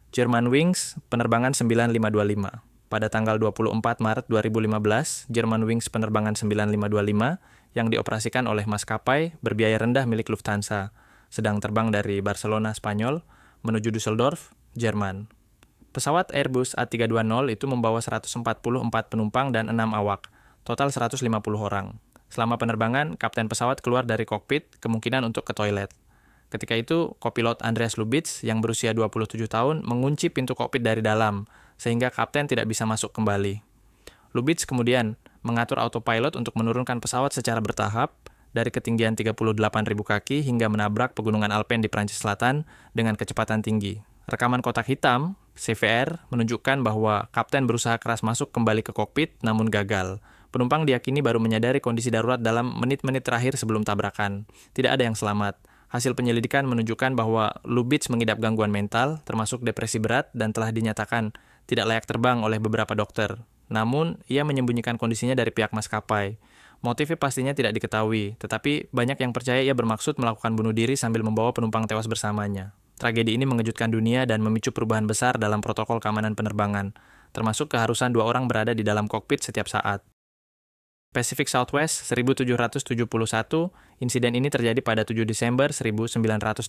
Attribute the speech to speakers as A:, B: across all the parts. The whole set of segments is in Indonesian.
A: Germanwings, penerbangan 9525. Pada tanggal 24 Maret 2015, Germanwings penerbangan 9525 yang dioperasikan oleh maskapai berbiaya rendah milik Lufthansa, sedang terbang dari Barcelona, Spanyol, menuju Düsseldorf, Jerman. Pesawat Airbus A320 itu membawa 144 penumpang dan 6 awak, total 150 orang. Selama penerbangan, kapten pesawat keluar dari kokpit, kemungkinan untuk ke toilet. Ketika itu, kopilot Andreas Lubitz yang berusia 27 tahun mengunci pintu kokpit dari dalam, sehingga kapten tidak bisa masuk kembali. Lubitz kemudian mengatur autopilot untuk menurunkan pesawat secara bertahap dari ketinggian 38.000 kaki hingga menabrak pegunungan Alpen di Prancis Selatan dengan kecepatan tinggi. Rekaman kotak hitam, CVR, menunjukkan bahwa kapten berusaha keras masuk kembali ke kokpit namun gagal. Penumpang diyakini baru menyadari kondisi darurat dalam menit-menit terakhir sebelum tabrakan. Tidak ada yang selamat. Hasil penyelidikan menunjukkan bahwa Lubitz mengidap gangguan mental, termasuk depresi berat, dan telah dinyatakan tidak layak terbang oleh beberapa dokter. Namun, ia menyembunyikan kondisinya dari pihak maskapai. Motifnya pastinya tidak diketahui, tetapi banyak yang percaya ia bermaksud melakukan bunuh diri sambil membawa penumpang tewas bersamanya. Tragedi ini mengejutkan dunia dan memicu perubahan besar dalam protokol keamanan penerbangan, termasuk keharusan 2 orang berada di dalam kokpit setiap saat. Pacific Southwest 1771, insiden ini terjadi pada 7 Desember 1987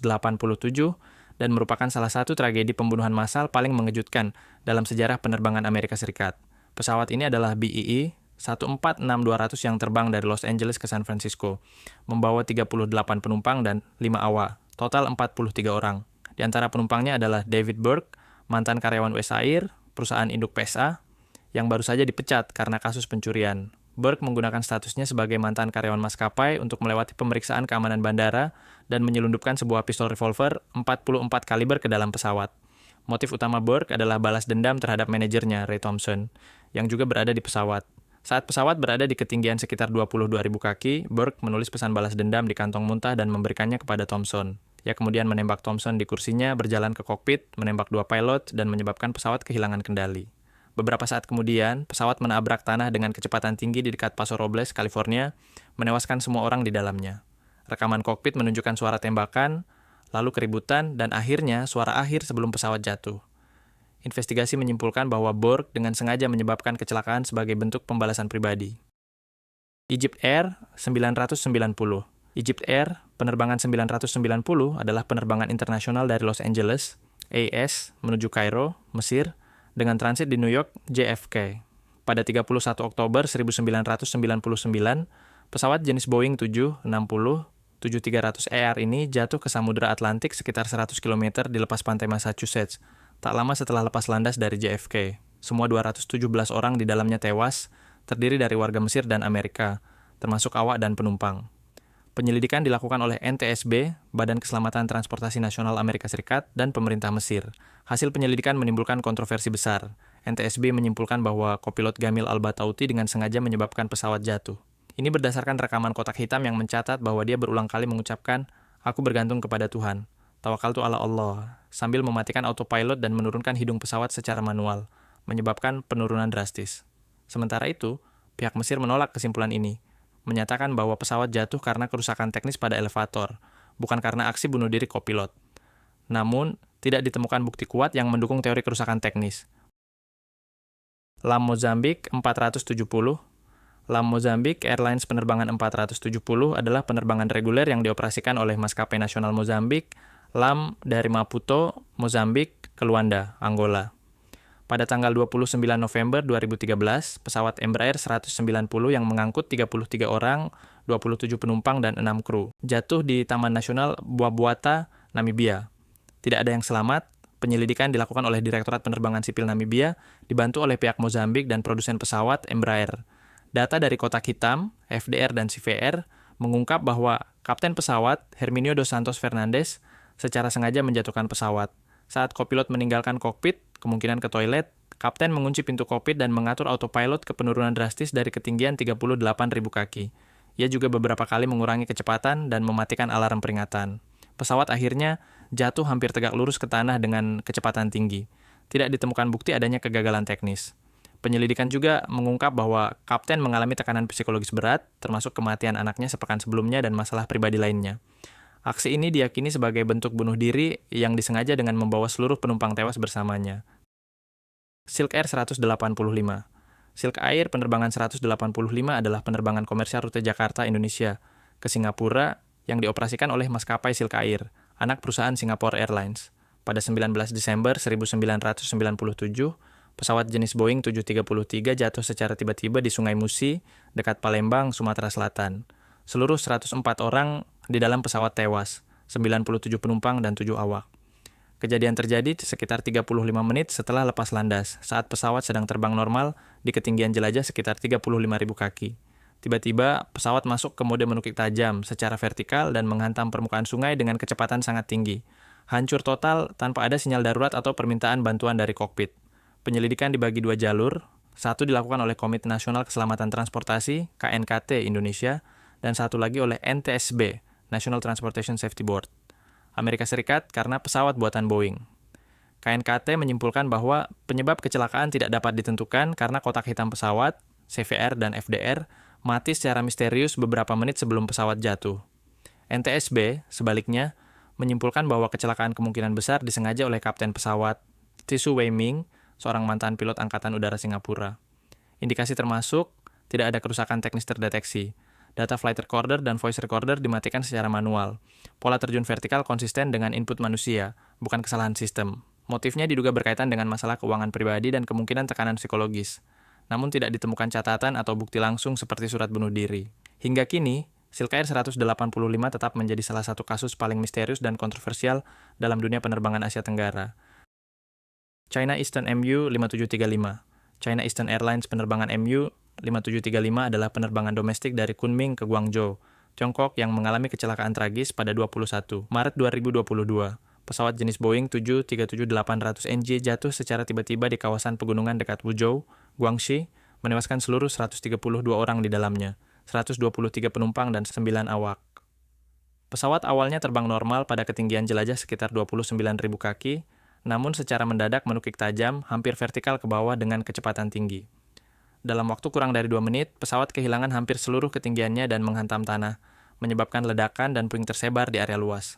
A: dan merupakan salah satu tragedi pembunuhan massal paling mengejutkan dalam sejarah penerbangan Amerika Serikat. Pesawat ini adalah BEE 146200 yang terbang dari Los Angeles ke San Francisco, membawa 38 penumpang dan 5 awak, total 43 orang. Di antara penumpangnya adalah David Burke, mantan karyawan US Air, perusahaan induk PSA, yang baru saja dipecat karena kasus pencurian. Burke menggunakan statusnya sebagai mantan karyawan maskapai untuk melewati pemeriksaan keamanan bandara dan menyelundupkan sebuah pistol revolver 44 kaliber ke dalam pesawat. Motif utama Burke adalah balas dendam terhadap manajernya, Ray Thompson, yang juga berada di pesawat. Saat pesawat berada di ketinggian sekitar 22.000 kaki, Burke menulis pesan balas dendam di kantong muntah dan memberikannya kepada Thompson. Ia kemudian menembak Thompson di kursinya, berjalan ke kokpit, menembak 2 pilot, dan menyebabkan pesawat kehilangan kendali. Beberapa saat kemudian, pesawat menabrak tanah dengan kecepatan tinggi di dekat Paso Robles, California, menewaskan semua orang di dalamnya. Rekaman kokpit menunjukkan suara tembakan, lalu keributan, dan akhirnya suara akhir sebelum pesawat jatuh. Investigasi menyimpulkan bahwa Burke dengan sengaja menyebabkan kecelakaan sebagai bentuk pembalasan pribadi. Egypt Air 990. Egypt Air, penerbangan 990 adalah penerbangan internasional dari Los Angeles, AS, menuju Kairo, Mesir, dengan transit di New York, JFK. Pada 31 Oktober 1999, pesawat jenis Boeing 760-7300ER ini jatuh ke Samudra Atlantik sekitar 100 km di lepas pantai Massachusetts, tak lama setelah lepas landas dari JFK. Semua 217 orang di dalamnya tewas, terdiri dari warga Mesir dan Amerika, termasuk awak dan penumpang. Penyelidikan dilakukan oleh NTSB, Badan Keselamatan Transportasi Nasional Amerika Serikat, dan pemerintah Mesir. Hasil penyelidikan menimbulkan kontroversi besar. NTSB menyimpulkan bahwa kopilot Gamil Al-Batauti dengan sengaja menyebabkan pesawat jatuh. Ini berdasarkan rekaman kotak hitam yang mencatat bahwa dia berulang kali mengucapkan, "Aku bergantung kepada Tuhan. Tawakaltu ala Allah," sambil mematikan autopilot dan menurunkan hidung pesawat secara manual, menyebabkan penurunan drastis. Sementara itu, pihak Mesir menolak kesimpulan ini, menyatakan bahwa pesawat jatuh karena kerusakan teknis pada elevator, bukan karena aksi bunuh diri kopilot. Namun, tidak ditemukan bukti kuat yang mendukung teori kerusakan teknis. LAM Mozambique 470. LAM Mozambique Airlines penerbangan 470 adalah penerbangan reguler yang dioperasikan oleh maskapai nasional Mozambik, LAM dari Maputo, Mozambik ke Luanda, Angola. Pada tanggal 29 November 2013, pesawat Embraer 190 yang mengangkut 33 orang, 27 penumpang, dan 6 kru jatuh di Taman Nasional Bwabuata, Namibia. Tidak ada yang selamat. Penyelidikan dilakukan oleh Direktorat Penerbangan Sipil Namibia, dibantu oleh pihak Mozambik dan produsen pesawat Embraer. Data dari kotak hitam, FDR dan CVR, mengungkap bahwa kapten pesawat, Herminio dos Santos Fernandes, secara sengaja menjatuhkan pesawat. Saat kopilot meninggalkan kokpit, kemungkinan ke toilet, kapten mengunci pintu kokpit dan mengatur autopilot ke penurunan drastis dari ketinggian 38.000 kaki. Ia juga beberapa kali mengurangi kecepatan dan mematikan alarm peringatan. Pesawat akhirnya jatuh hampir tegak lurus ke tanah dengan kecepatan tinggi. Tidak ditemukan bukti adanya kegagalan teknis. Penyelidikan juga mengungkap bahwa kapten mengalami tekanan psikologis berat, termasuk kematian anaknya sepekan sebelumnya dan masalah pribadi lainnya. Aksi ini diyakini sebagai bentuk bunuh diri yang disengaja dengan membawa seluruh penumpang tewas bersamanya. Silk Air 185. Silk Air penerbangan 185 adalah penerbangan komersial rute Jakarta-Indonesia ke Singapura yang dioperasikan oleh maskapai Silk Air, anak perusahaan Singapore Airlines. Pada 19 Desember 1997, pesawat jenis Boeing 733 jatuh secara tiba-tiba di Sungai Musi, dekat Palembang, Sumatera Selatan. Seluruh 104 orang di dalam pesawat tewas, 97 penumpang dan 7 awak. Kejadian terjadi sekitar 35 menit setelah lepas landas, saat pesawat sedang terbang normal di ketinggian jelajah sekitar 35.000 kaki. Tiba-tiba, pesawat masuk ke mode menukik tajam secara vertikal dan menghantam permukaan sungai dengan kecepatan sangat tinggi. Hancur total tanpa ada sinyal darurat atau permintaan bantuan dari kokpit. Penyelidikan dibagi 2 jalur, satu dilakukan oleh Komite Nasional Keselamatan Transportasi, KNKT Indonesia, dan satu lagi oleh NTSB, National Transportation Safety Board, Amerika Serikat karena pesawat buatan Boeing. KNKT menyimpulkan bahwa penyebab kecelakaan tidak dapat ditentukan karena kotak hitam pesawat, CVR dan FDR, mati secara misterius beberapa menit sebelum pesawat jatuh. NTSB, sebaliknya, menyimpulkan bahwa kecelakaan kemungkinan besar disengaja oleh kapten pesawat, Tisu Wei Ming, seorang mantan pilot Angkatan Udara Singapura. Indikasi termasuk, tidak ada kerusakan teknis terdeteksi. Data flight recorder dan voice recorder dimatikan secara manual. Pola terjun vertikal konsisten dengan input manusia, bukan kesalahan sistem. Motifnya diduga berkaitan dengan masalah keuangan pribadi dan kemungkinan tekanan psikologis. Namun tidak ditemukan catatan atau bukti langsung seperti surat bunuh diri. Hingga kini, Silk Air 185 tetap menjadi salah satu kasus paling misterius dan kontroversial dalam dunia penerbangan Asia Tenggara. China Eastern MU 5735. China Eastern Airlines penerbangan MU 5735 adalah penerbangan domestik dari Kunming ke Guangzhou, Tiongkok yang mengalami kecelakaan tragis pada 21 Maret 2022. Pesawat jenis Boeing 737-800NG jatuh secara tiba-tiba di kawasan pegunungan dekat Wuzhou, Guangxi, menewaskan seluruh 132 orang di dalamnya, 123 penumpang dan 9 awak. Pesawat awalnya terbang normal pada ketinggian jelajah sekitar 29.000 kaki, namun secara mendadak menukik tajam, hampir vertikal ke bawah dengan kecepatan tinggi. Dalam waktu kurang dari 2 menit, pesawat kehilangan hampir seluruh ketinggiannya dan menghantam tanah, menyebabkan ledakan dan puing tersebar di area luas.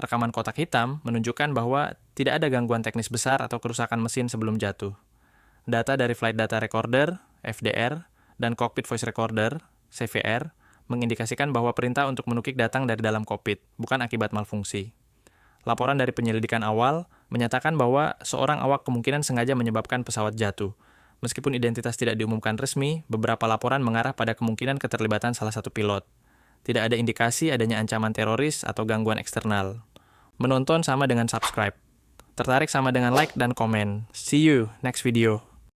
A: Rekaman kotak hitam menunjukkan bahwa tidak ada gangguan teknis besar atau kerusakan mesin sebelum jatuh. Data dari Flight Data Recorder, FDR, dan Cockpit Voice Recorder, CVR, mengindikasikan bahwa perintah untuk menukik datang dari dalam kokpit, bukan akibat malfungsi. Laporan dari penyelidikan awal menyatakan bahwa seorang awak kemungkinan sengaja menyebabkan pesawat jatuh. Meskipun identitas tidak diumumkan resmi, beberapa laporan mengarah pada kemungkinan keterlibatan salah satu pilot. Tidak ada indikasi adanya ancaman teroris atau gangguan eksternal. Menonton sama dengan subscribe. Tertarik sama dengan like dan komen. See you next video.